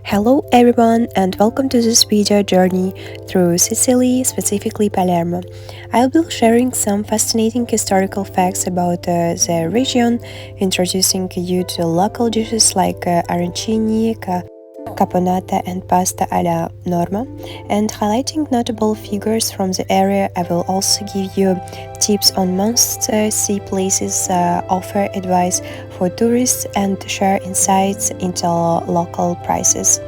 Hello everyone and welcome to this video journey through Sicily, specifically Palermo. I'll be sharing some fascinating historical facts about the region, introducing you to local dishes like arancini, caponata and pasta alla norma, and highlighting notable figures from the area. I will also give you tips on must-see places, offer advice for tourists, and share insights into local prices.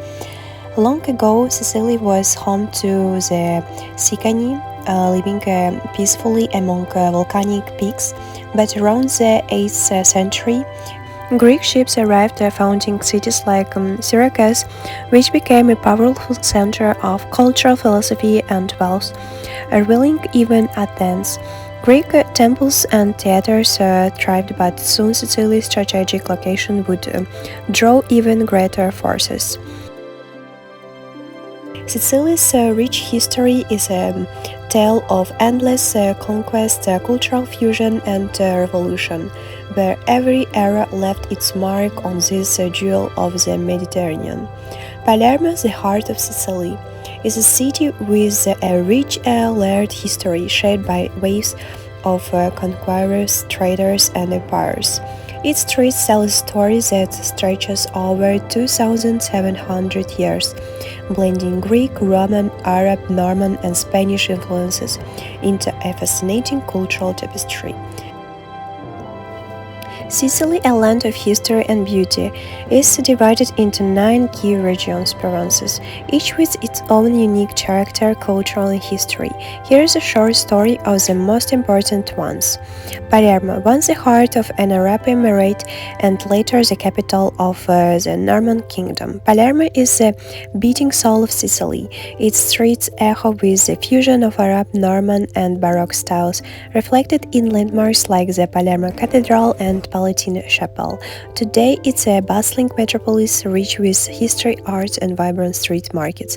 Long ago, Sicily was home to the Sicani, living peacefully among volcanic peaks, but around the 8th century, Greek ships arrived, founding cities like Syracuse, which became a powerful center of cultural philosophy and wealth, rivaling even Athens. Greek temples and theaters thrived, but soon Sicily's strategic location would draw even greater forces. Sicily's rich history is a tale of endless conquest, cultural fusion, and revolution, where every era left its mark on this jewel of the Mediterranean. Palermo, the heart of Sicily, is a city with a rich, layered history shaped by waves of conquerors, traders, and empires. Its streets tell a story that stretches over 2,700 years, blending Greek, Roman, Arab, Norman, and Spanish influences into a fascinating cultural tapestry. Sicily, a land of history and beauty, is divided into 9 key regions, provinces, each with its own unique character, culture, and history. Here is a short story of the most important ones. Palermo, once the heart of an Arab emirate and later the capital of the Norman kingdom. Palermo is the beating soul of Sicily. Its streets echo with the fusion of Arab, Norman, and Baroque styles, reflected in landmarks like the Palermo Cathedral and Palatine Chapel. Today, it's a bustling metropolis rich with history, arts, and vibrant street markets.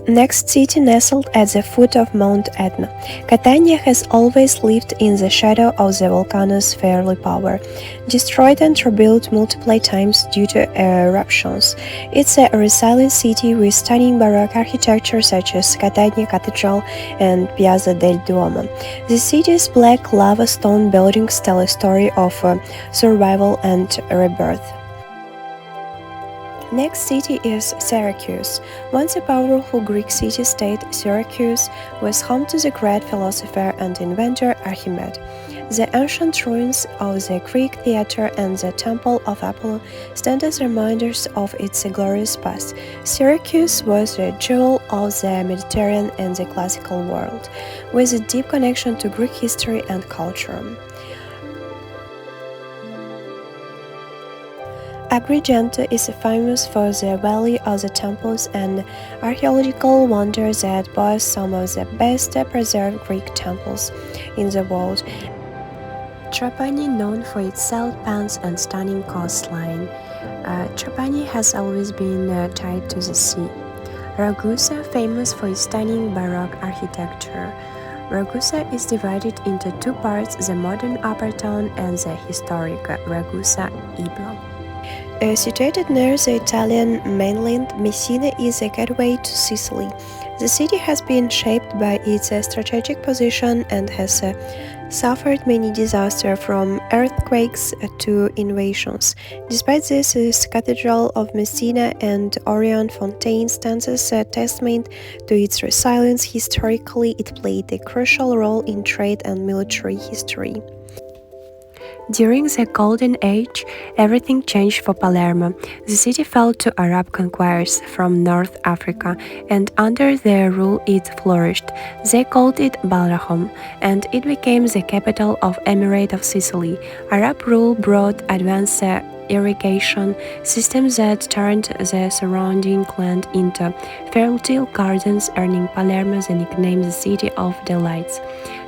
Next city nestled at the foot of Mount Etna, Catania has always lived in the shadow of the volcano's fiery power, destroyed and rebuilt multiple times due to eruptions. It's a resilient city with stunning Baroque architecture such as Catania Cathedral and Piazza del Duomo. The city's black lava stone buildings tell a story of survival and rebirth. Next city is Syracuse. Once a powerful Greek city-state, Syracuse was home to the great philosopher and inventor Archimedes. The ancient ruins of the Greek theater and the Temple of Apollo stand as reminders of its glorious past. Syracuse was a jewel of the Mediterranean and the classical world, with a deep connection to Greek history and culture. Agrigento is famous for the Valley of the Temples, an archaeological wonder that boasts some of the best preserved Greek temples in the world. Trapani, known for its salt pans and stunning coastline. Trapani has always been tied to the sea. Ragusa, famous for its stunning Baroque architecture. Ragusa is divided into 2 parts, the modern upper town and the historic Ragusa Iblo. Situated near the Italian mainland, Messina is a gateway to Sicily. The city has been shaped by its strategic position and has suffered many disasters from earthquakes to invasions. Despite this, the Cathedral of Messina and Orion Fountain stands as a testament to its resilience. Historically, it played a crucial role in trade and military history. During the Golden Age, everything changed for Palermo. The city fell to Arab conquerors from North Africa, and under their rule it flourished. They called it Balrahom, and it became the capital of Emirate of Sicily. Arab rule brought advanced irrigation systems that turned the surrounding land into fertile gardens, earning Palermo the nickname the City of Delights.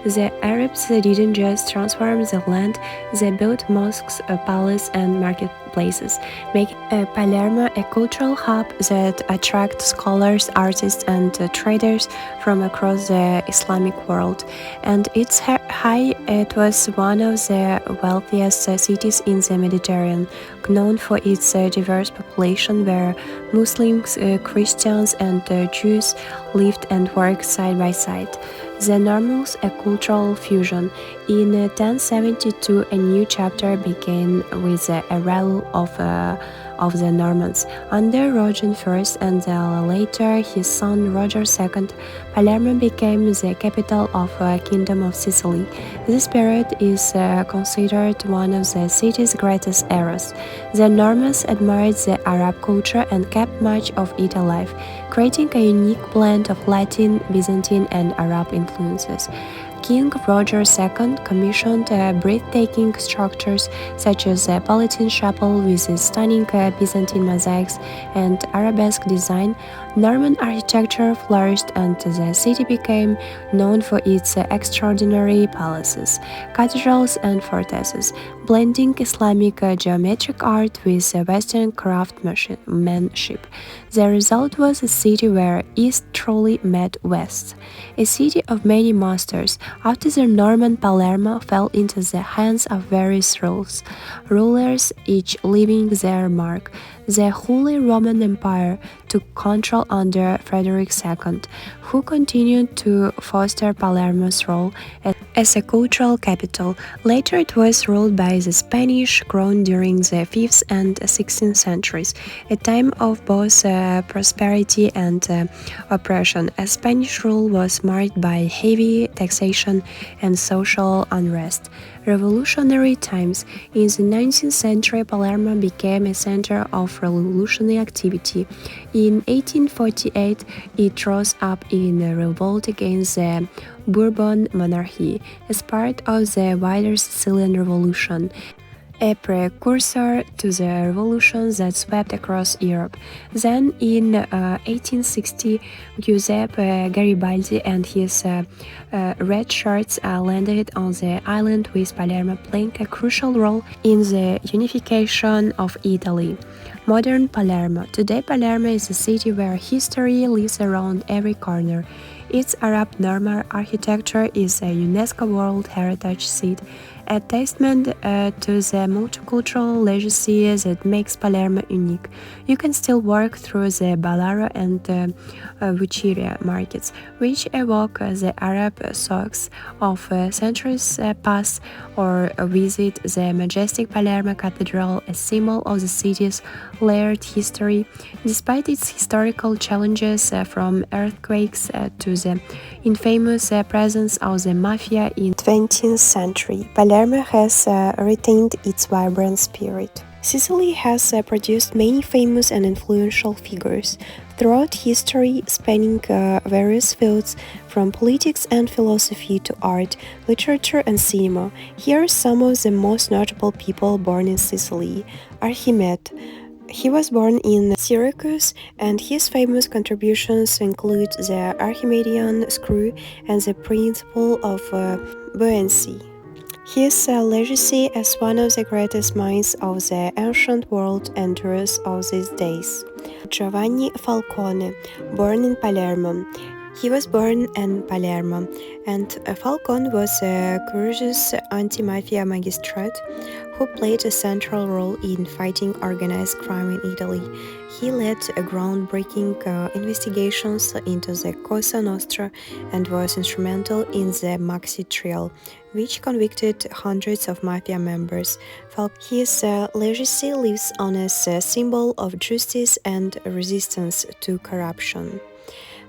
The Arabs didn't just transform the land, they built mosques, palaces, and marketplaces, making Palermo a cultural hub that attracts scholars, artists, and traders from across the Islamic world. And its high, it was one of the wealthiest cities in the Mediterranean, known for its diverse population where Muslims, Christians, and Jews lived and worked side by side. The Normals, a cultural fusion. In 1072, a new chapter began with the arrival of the Normans. Under Roger I and later his son Roger II, Palermo became the capital of the Kingdom of Sicily. This period is considered one of the city's greatest eras. The Normans admired the Arab culture and kept much of it alive, creating a unique blend of Latin, Byzantine, and Arab influences. King Roger II commissioned breathtaking structures such as the Palatine Chapel with its stunning Byzantine mosaics and arabesque design. Norman architecture flourished and the city became known for its extraordinary palaces, cathedrals, and fortresses, blending Islamic geometric art with Western craftsmanship. The result was a city where East truly met West, a city of many masters. After the Norman Palermo fell into the hands of various rulers, each leaving their mark. The Holy Roman Empire took control under Frederick II, who continued to foster Palermo's role as a cultural capital. Later it was ruled by the Spanish crown during the 5th and 16th centuries, a time of both prosperity and oppression, as Spanish rule was marked by heavy taxation and social unrest. Revolutionary times. In the 19th century, Palermo became a center of revolutionary activity. In 1848, it rose up in a revolt against the Bourbon monarchy as part of the wider Sicilian Revolution, a precursor to the revolution that swept across Europe. Then, in 1860, Giuseppe Garibaldi and his red shirts landed on the island, with Palermo playing a crucial role in the unification of Italy. Modern Palermo. Today, Palermo is a city where history lives around every corner. Its Arab Norman architecture is a UNESCO World Heritage Site, a testament to the multicultural legacy that makes Palermo unique. You can still walk through the Balaro and Vucciria markets, which evoke the Arab souks of centuries past, or visit the majestic Palermo Cathedral, a symbol of the city's layered history. Despite its historical challenges, from earthquakes to the infamous presence of the mafia in 20th century, Palermo has retained its vibrant spirit. Sicily has produced many famous and influential figures throughout history, spanning various fields from politics and philosophy to art, literature, and cinema. Here are some of the most notable people born in Sicily. Archimede. He was born in Syracuse, and his famous contributions include the Archimedean screw and the principle of buoyancy. His legacy as one of the greatest minds of the ancient world endures all these days. Giovanni Falcone, born in Palermo. He was born in Palermo, and Falcone was a courageous anti-mafia magistrate who played a central role in fighting organized crime in Italy. He led groundbreaking investigations into the Cosa Nostra and was instrumental in the Maxi trial, which convicted hundreds of mafia members. His legacy lives on as a symbol of justice and resistance to corruption.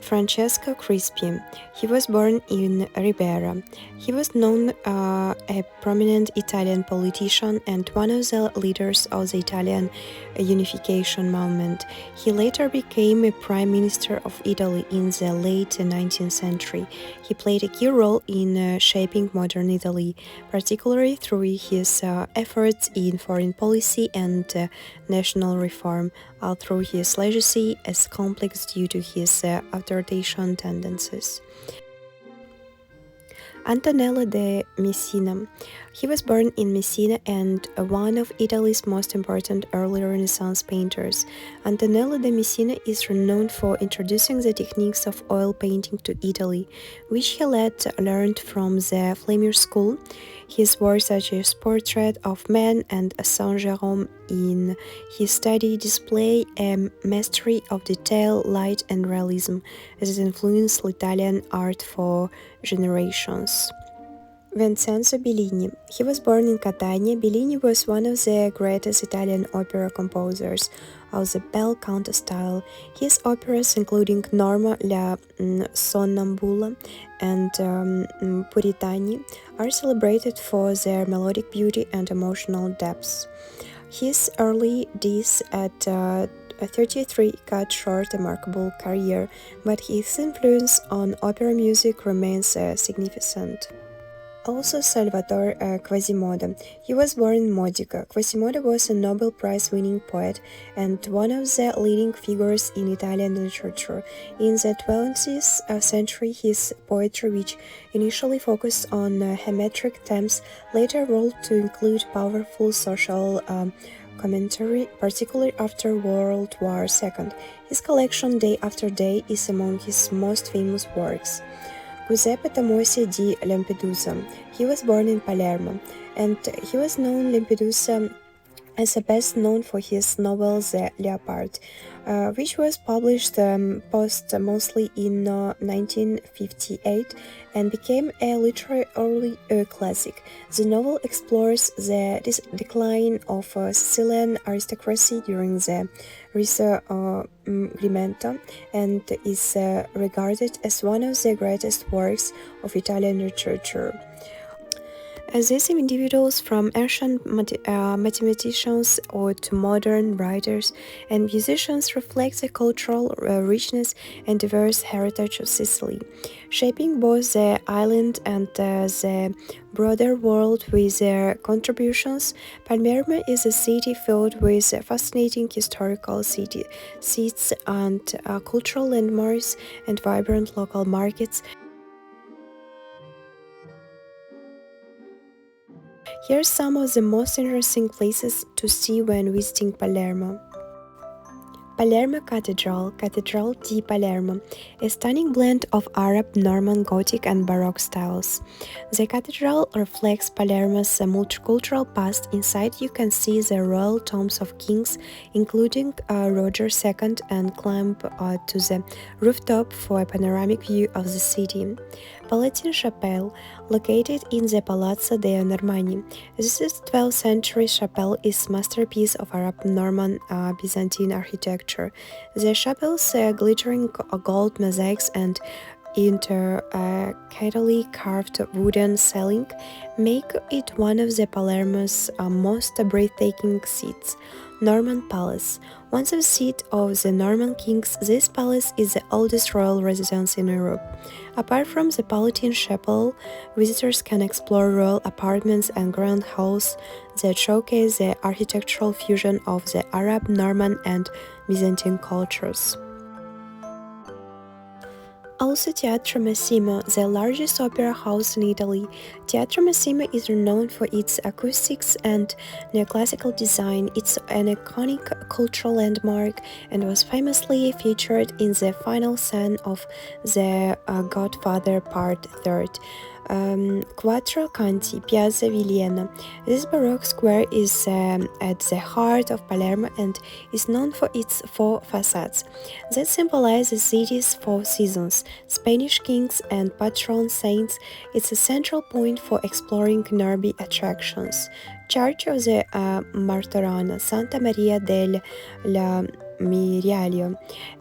Francesco Crispi. He was born in Ribera. He was known a prominent Italian politician and one of the leaders of the Italian unification movement. He later became a prime minister of Italy in the late 19th century. He played a key role in shaping modern Italy, particularly through his efforts in foreign policy and national reform, although his legacy is complex due to his authoritarian tendencies. Antonello de Messina. He was born in Messina and one of Italy's most important early Renaissance painters. Antonello de Messina is renowned for introducing the techniques of oil painting to Italy, which he learned from the Flemish school. His works such as Portrait of Man and Saint Jerome in his study display a mastery of detail, light and realism as it influenced Italian art for generations. Vincenzo Bellini. He was born in Catania. Bellini was one of the greatest Italian opera composers of the bel canto style. His operas, including Norma la Sonnambula and Puritani, are celebrated for their melodic beauty and emotional depth. His early death at 33 cut short a remarkable career, but his influence on opera music remains significant. Also Salvatore Quasimodo. He was born in Modica. Quasimodo was a Nobel Prize-winning poet and one of the leading figures in Italian literature. In the 20th century, his poetry, which initially focused on hermetic themes, later evolved to include powerful social commentary, particularly after World War II. His collection, Day After Day, is among his most famous works. Giuseppe Tamosi di Lampedusa. He was born in Palermo, and he was known Lampedusa as best known for his novel The Leopard, which was published posthumously in 1958 and became a literary classic. The novel explores the decline of Sicilian aristocracy during the Risorgimento and is regarded as one of the greatest works of Italian literature. As these individuals, from ancient mathematicians or to modern writers and musicians, reflect the cultural richness and diverse heritage of Sicily, shaping both the island and the broader world with their contributions. Palermo is a city filled with fascinating historical sites and cultural landmarks and vibrant local markets. Here are some of the most interesting places to see when visiting Palermo. Palermo Cathedral, Cathedral di Palermo, a stunning blend of Arab, Norman, Gothic and Baroque styles. The cathedral reflects Palermo's multicultural past. Inside you can see the royal tombs of kings, including Roger II, and climb to the rooftop for a panoramic view of the city. Palatine Chapel, located in the Palazzo dei Normanni. This is 12th century chapel is masterpiece of Arab Norman Byzantine architecture. The chapel's glittering gold mosaics and intricately carved wooden ceiling make it one of the Palermo's most breathtaking sights. Norman Palace. Once the seat of the Norman kings, this palace is the oldest royal residence in Europe. Apart from the Palatine Chapel, visitors can explore royal apartments and grand halls that showcase the architectural fusion of the Arab, Norman, and Byzantine cultures. Also, Teatro Massimo, the largest opera house in Italy. Teatro Massimo is renowned for its acoustics and neoclassical design. It's an iconic cultural landmark and was famously featured in the final scene of The Godfather Part 3. Quattro Canti, Piazza Villiena. This Baroque square is at the heart of Palermo and is known for its four facades that symbolize the city's four seasons, Spanish kings and patron saints. It's a central point for exploring nearby attractions. Church of the Martorana, Santa Maria del Miraglio,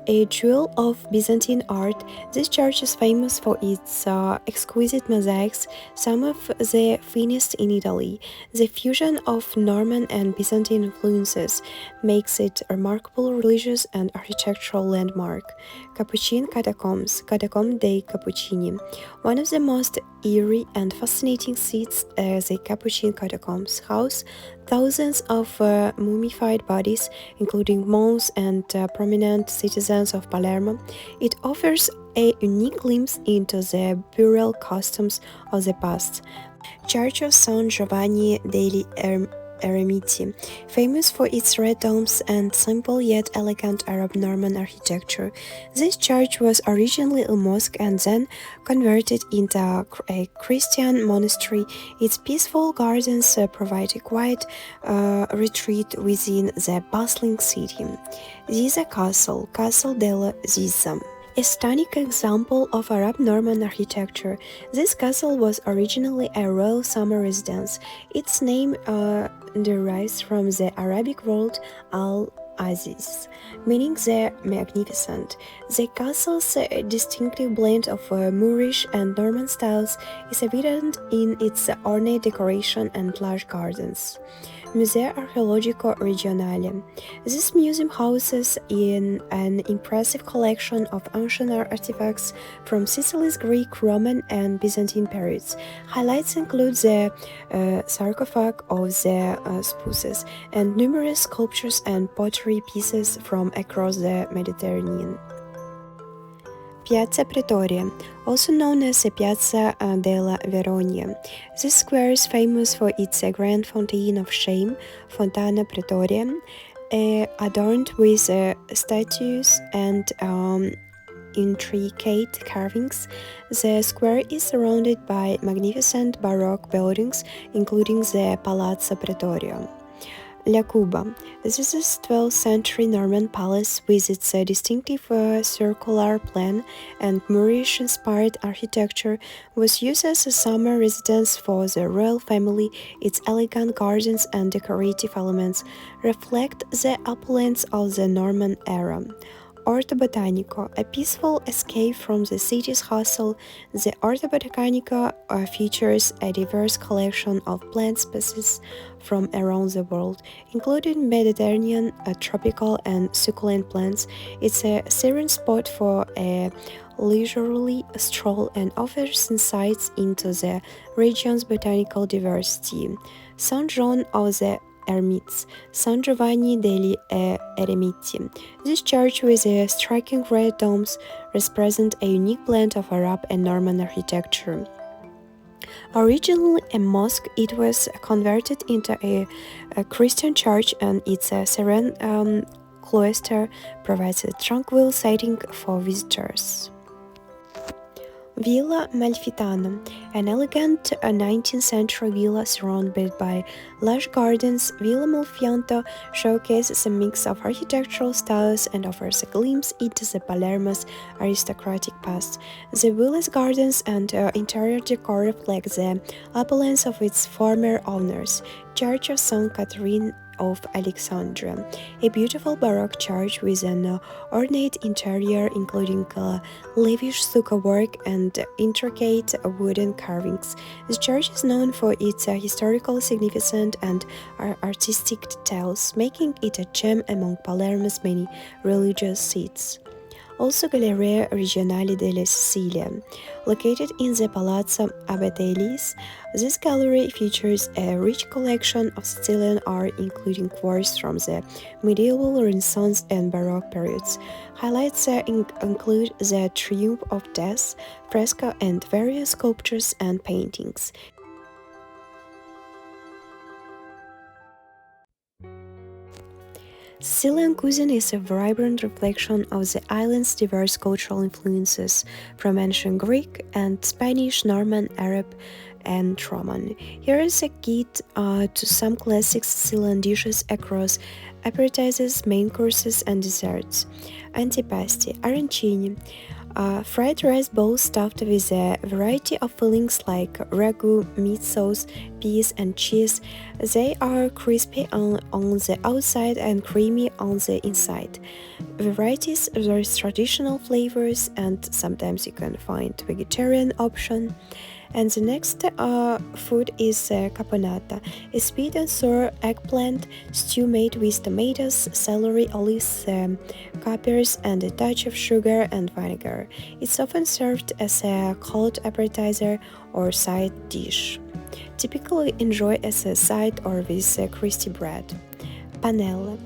a jewel of Byzantine art. This church is famous for its exquisite mosaics, some of the finest in Italy. The fusion of Norman and Byzantine influences makes it a remarkable religious and architectural landmark. Capuchin Catacombs, Catacomb dei Cappuccini, one of the most eerie and fascinating sits the Capuchin catacombs house thousands of mummified bodies, including monks and prominent citizens of Palermo. It offers a unique glimpse into the burial customs of the past. Church of San Giovanni degli Eremiti, famous for its red domes and simple yet elegant Arab Norman architecture. This church was originally a mosque and then converted into a Christian monastery. Its peaceful gardens provide a quiet retreat within the bustling city. Ziza Castle, Castle della Ziza. A stunning example of Arab Norman architecture, this castle was originally a royal summer residence. Its name derives from the Arabic word al-Aziz, meaning the magnificent. The castle's distinctive blend of Moorish and Norman styles is evident in its ornate decoration and large gardens. Museo Archeologico Regionale. This museum houses an impressive collection of ancient artifacts from Sicily's Greek, Roman, and Byzantine periods. Highlights include the sarcophag of the Spouses and numerous sculptures and pottery pieces from across the Mediterranean. Piazza Pretoria, also known as the Piazza della Verogna. This square is famous for its grand fountain of shame, Fontana Pretoria, adorned with statues and intricate carvings. The square is surrounded by magnificent Baroque buildings, including the Palazzo Pretorio. La Cuba. This is a 12th century Norman palace with its distinctive circular plan and Moorish-inspired architecture was used as a summer residence for the royal family. Its elegant gardens and decorative elements reflect the opulence of the Norman era. Orto Botanico, a peaceful escape from the city's hustle, the Orto Botanico features a diverse collection of plant species from around the world, including Mediterranean, tropical, and succulent plants. It's a serene spot for a leisurely stroll and offers insights into the region's botanical diversity. San John of the Eremites, San Giovanni degli Eremiti. This church with striking red domes represents a unique blend of Arab and Norman architecture. Originally a mosque, it was converted into a Christian church, and its serene cloister provides a tranquil setting for visitors. Villa Malfitana, an elegant 19th century villa surrounded by lush gardens. Villa Malfitana showcases a mix of architectural styles and offers a glimpse into the Palermo's aristocratic past. The villa's gardens and interior decor reflect the opulence of its former owners. Church of St. Catherine of Alexandria, a beautiful Baroque church with an ornate interior including lavish stucco work and intricate wooden carvings. The church is known for its historical significance and artistic details, making it a gem among Palermo's many religious seats. Also Galleria Regionale della Sicilia. Located in the Palazzo Abatellis, this gallery features a rich collection of Sicilian art including works from the medieval, Renaissance and Baroque periods. Highlights include the Triumph of Death, fresco and various sculptures and paintings. Sicilian cuisine is a vibrant reflection of the island's diverse cultural influences from ancient Greek and Spanish, Norman, Arab, and Roman. Here is a guide to some classic Sicilian dishes across appetizers, main courses, and desserts. Antipasti, arancini. Fried rice bowl stuffed with a variety of fillings like ragu, meat sauce, peas and cheese. They are crispy on the outside and creamy on the inside. Varieties, there's traditional flavors, and sometimes you can find vegetarian option. And the next food is caponata, a sweet and sour eggplant stew made with tomatoes, celery, olives, capers, and a touch of sugar and vinegar. It's often served as a cold appetizer or side dish, typically enjoyed as a side or with crusty bread. Panelle,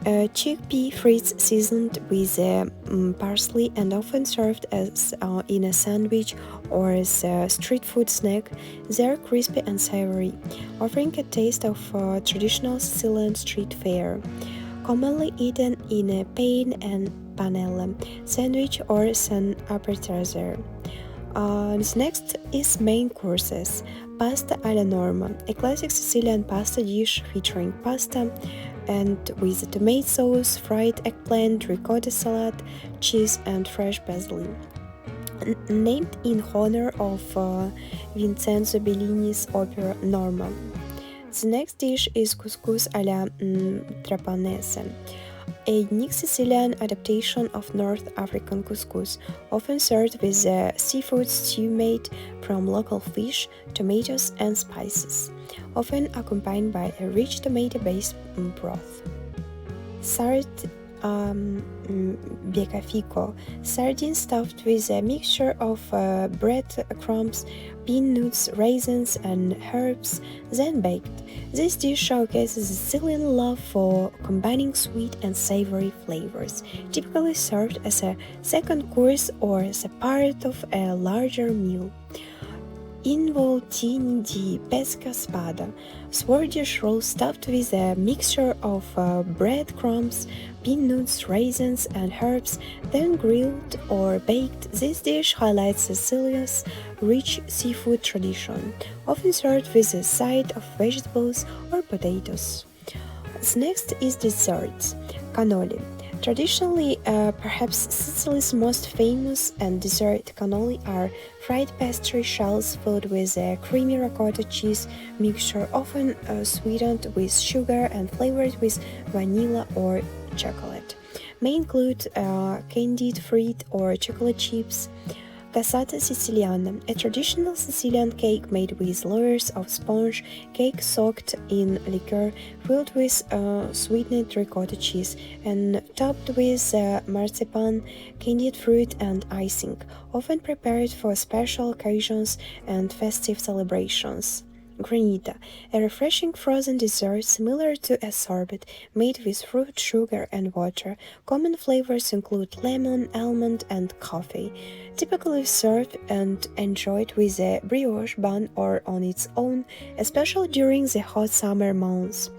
chickpea frites seasoned with parsley and often served as in a sandwich or as a street food snack. They are crispy and savory, offering a taste of traditional Sicilian street fare. Commonly eaten in a pane and panelle sandwich or as an appetizer. Next is main courses. Pasta alla norma, a classic Sicilian pasta dish featuring pasta and with tomato sauce, fried eggplant, ricotta salad, cheese, and fresh basil. Named in honor of Vincenzo Bellini's opera Norma. The next dish is couscous alla trapanese, a unique Sicilian adaptation of North African couscous, often served with a seafood stew made from local fish, tomatoes, and spices, often accompanied by a rich tomato-based broth. Beccafico, sardines stuffed with a mixture of breadcrumbs, peanuts, raisins, and herbs, then baked. This dish showcases Sicilian love for combining sweet and savory flavors, typically served as a second course or as a part of a larger meal. Involtini di pesca spada, Swedish roll stuffed with a mixture of breadcrumbs, peanuts, raisins, and herbs, then grilled or baked. This dish highlights Sicilia's rich seafood tradition, often served with a side of vegetables or potatoes. Next is desserts. Cannoli. Traditionally, perhaps Sicily's most famous and dessert cannoli are fried pastry shells filled with a creamy ricotta cheese mixture, often sweetened with sugar and flavored with vanilla or chocolate. May include candied fruit or chocolate chips. Cassata Siciliana, a traditional Sicilian cake made with layers of sponge cake soaked in liquor, filled with sweetened ricotta cheese, and topped with marzipan, candied fruit, and icing, often prepared for special occasions and festive celebrations. Granita, a refreshing frozen dessert similar to a sorbet made with fruit, sugar, and water. Common flavors include lemon, almond, and coffee. Typically served and enjoyed with a brioche bun or on its own, especially during the hot summer months.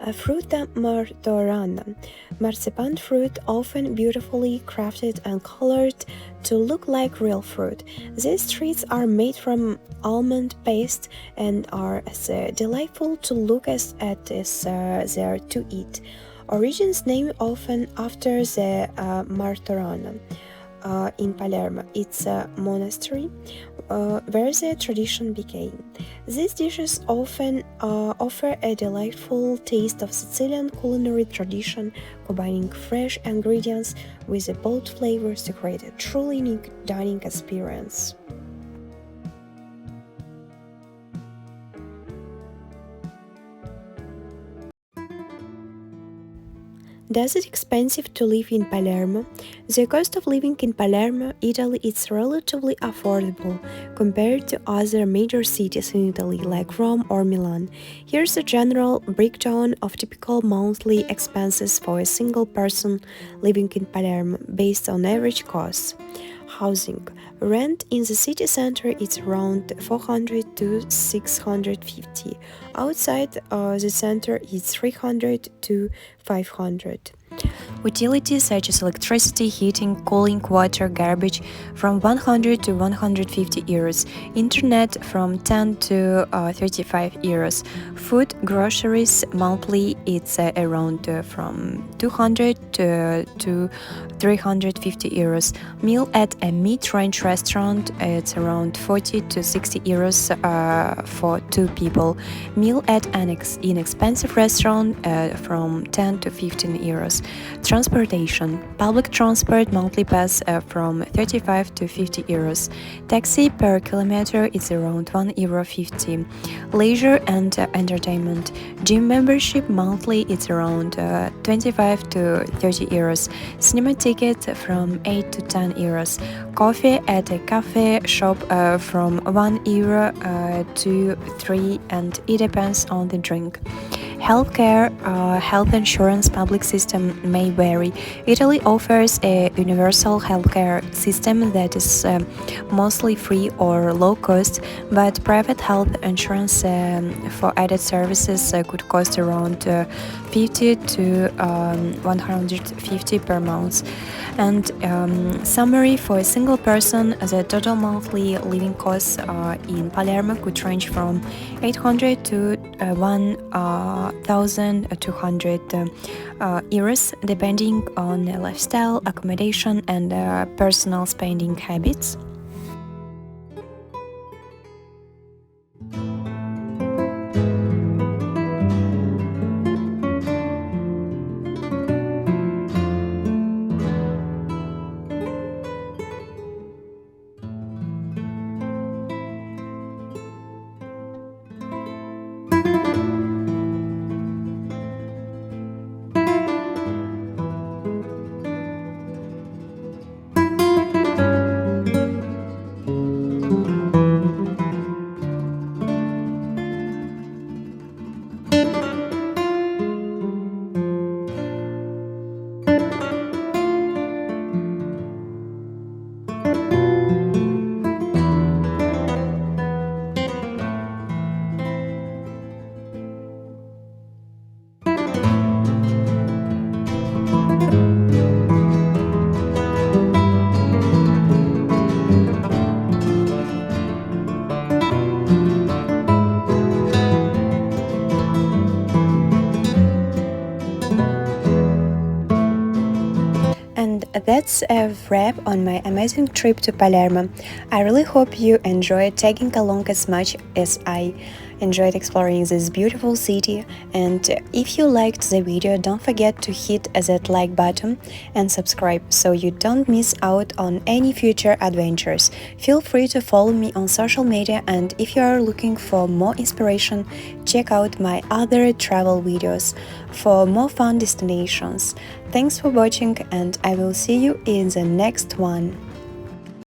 Fruta martorana, marzipan fruit often beautifully crafted and colored to look like real fruit. These treats are made from almond paste and are as delightful to look at as they are to eat. Origins named often after the Martorana. In Palermo, it's a monastery where the tradition began. These dishes often offer a delightful taste of Sicilian culinary tradition, combining fresh ingredients with bold flavors to create a truly unique dining experience. Does it expensive to live in Palermo? The cost of living in Palermo, Italy is relatively affordable compared to other major cities in Italy like Rome or Milan. Here's a general breakdown of typical monthly expenses for a single person living in Palermo based on average costs. Housing. Rent in the city center is around 400 to 650. Outside the center is 300 to 500. Utilities such as electricity, heating, cooling, water, garbage from 100 to 150 euros. Internet from 10 to 35 euros. Food, groceries, monthly it's around from 200 to 350 euros. Meal at a mid-range restaurant, it's around 40 to 60 euros for 2 people. Meal at an inexpensive restaurant from 10 to 15 euros. Transportation. Public transport monthly pass from 35 to 50 euros. Taxi per kilometer is around 1.50 euro. Leisure and entertainment. Gym membership monthly it's around 25 to 30 euros. Cinema ticket from 8 to 10 euros. Coffee at a cafe shop from 1 euro to 3, and it depends on the drink. Healthcare, health insurance public system may vary. Italy offers a universal healthcare system that is mostly free or low cost, but private health insurance for added services could cost around 50 to 150 per month. And summary, for a single person, the total monthly living costs in Palermo could range from 800 to 1,200 euros, depending on lifestyle, accommodation, and personal spending habits. And that's a wrap on my amazing trip to Palermo. I really hope you enjoyed tagging along as much as I enjoyed exploring this beautiful city. And if you liked the video, don't forget to hit that like button and subscribe so you don't miss out on any future adventures. Feel free to follow me on social media, and if you are looking for more inspiration, check out my other travel videos for more fun destinations. Thanks for watching, and I will see you in the next one.